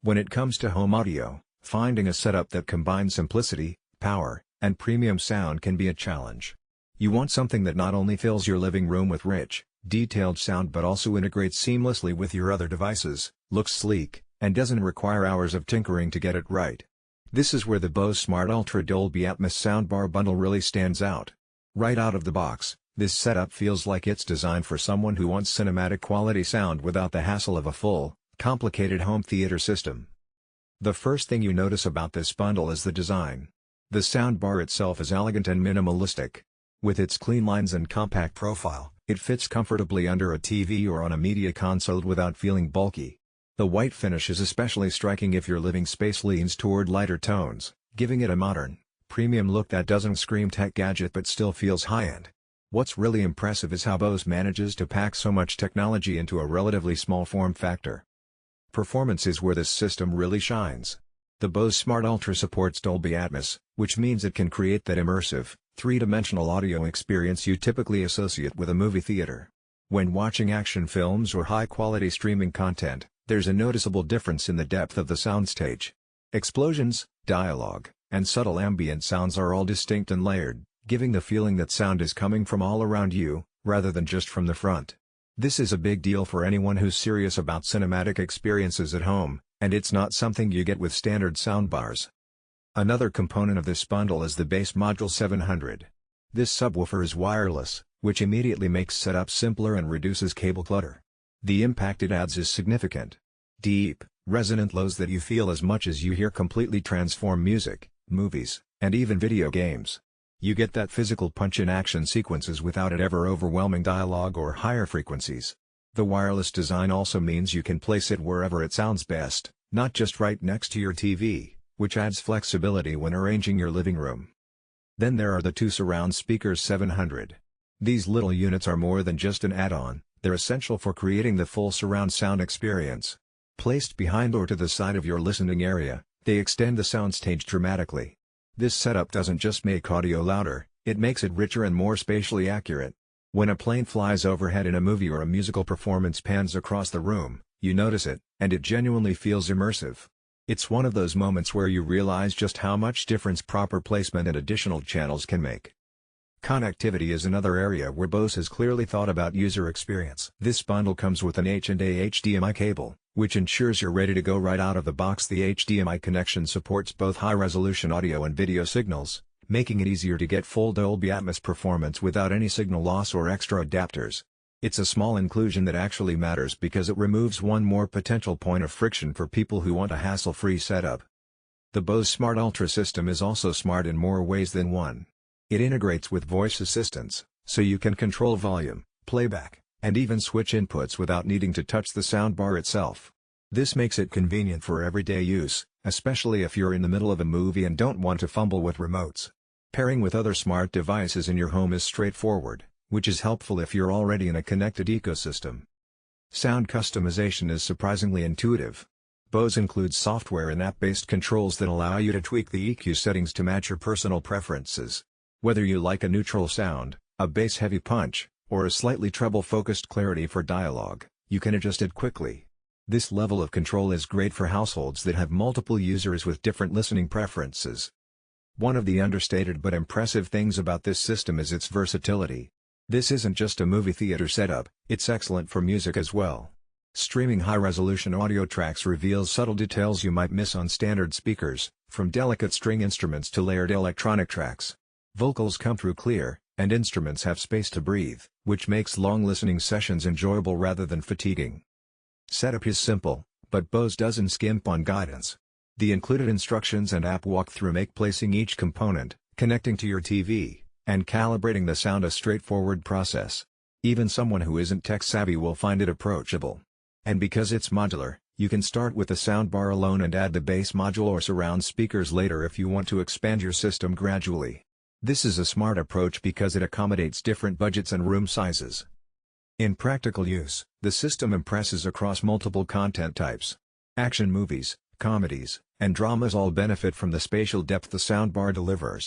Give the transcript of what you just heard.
When it comes to home audio, finding a setup that combines simplicity, power, and premium sound can be a challenge. You want something that not only fills your living room with rich, detailed sound but also integrates seamlessly with your other devices, looks sleek, and doesn't require hours of tinkering to get it right. This is where the Bose Smart Ultra Dolby Atmos Soundbar bundle really stands out. Right out of the box, this setup feels like it's designed for someone who wants cinematic quality sound without the hassle of a full, complicated home theater system. The first thing you notice about this bundle is the design. The soundbar itself is elegant and minimalistic. With its clean lines and compact profile, it fits comfortably under a TV or on a media console without feeling bulky. The white finish is especially striking if your living space leans toward lighter tones, giving it a modern, premium look that doesn't scream tech gadget but still feels high-end. What's really impressive is how Bose manages to pack so much technology into a relatively small form factor. Performance is where this system really shines. The Bose Smart Ultra supports Dolby Atmos, which means it can create that immersive, three-dimensional audio experience you typically associate with a movie theater. When watching action films or high-quality streaming content, there's a noticeable difference in the depth of the soundstage. Explosions, dialogue, and subtle ambient sounds are all distinct and layered, giving the feeling that sound is coming from all around you, rather than just from the front. This is a big deal for anyone who's serious about cinematic experiences at home, and it's not something you get with standard soundbars. Another component of this bundle is the bass module 700. This subwoofer is wireless, which immediately makes setup simpler and reduces cable clutter. The impact it adds is significant. Deep, resonant lows that you feel as much as you hear completely transform music, movies, and even video games. You get that physical punch in action sequences without it ever overwhelming dialogue or higher frequencies. The wireless design also means you can place it wherever it sounds best, not just right next to your TV, which adds flexibility when arranging your living room. Then there are the two Surround Speakers 700. These little units are more than just an add-on, they're essential for creating the full surround sound experience. Placed behind or to the side of your listening area, they extend the soundstage dramatically. This setup doesn't just make audio louder, it makes it richer and more spatially accurate. When a plane flies overhead in a movie or a musical performance pans across the room, you notice it, and it genuinely feels immersive. It's one of those moments where you realize just how much difference proper placement and additional channels can make. Connectivity is another area where Bose has clearly thought about user experience. This bundle comes with an H&A HDMI cable, which ensures you're ready to go right out of the box. The HDMI connection supports both high-resolution audio and video signals, making it easier to get full Dolby Atmos performance without any signal loss or extra adapters. It's a small inclusion that actually matters because it removes one more potential point of friction for people who want a hassle-free setup. The Bose Smart Ultra system is also smart in more ways than one. It integrates with voice assistants, so you can control volume, playback, and even switch inputs without needing to touch the soundbar itself. This makes it convenient for everyday use, especially if you're in the middle of a movie and don't want to fumble with remotes. Pairing with other smart devices in your home is straightforward, which is helpful if you're already in a connected ecosystem. Sound customization is surprisingly intuitive. Bose includes software and app-based controls that allow you to tweak the EQ settings to match your personal preferences. Whether you like a neutral sound, a bass-heavy punch, or a slightly treble-focused clarity for dialogue, you can adjust it quickly. This level of control is great for households that have multiple users with different listening preferences. One of the understated but impressive things about this system is its versatility. This isn't just a movie theater setup, it's excellent for music as well. Streaming high-resolution audio tracks reveals subtle details you might miss on standard speakers, from delicate string instruments to layered electronic tracks. Vocals come through clear, and instruments have space to breathe, which makes long listening sessions enjoyable rather than fatiguing. Setup is simple, but Bose doesn't skimp on guidance. The included instructions and app walkthrough make placing each component, connecting to your TV, and calibrating the sound a straightforward process. Even someone who isn't tech-savvy will find it approachable. And because it's modular, you can start with the soundbar alone and add the bass module or surround speakers later if you want to expand your system gradually. This is a smart approach because it accommodates different budgets and room sizes. In practical use, the system impresses across multiple content types. Action movies, comedies, and dramas all benefit from the spatial depth the soundbar delivers.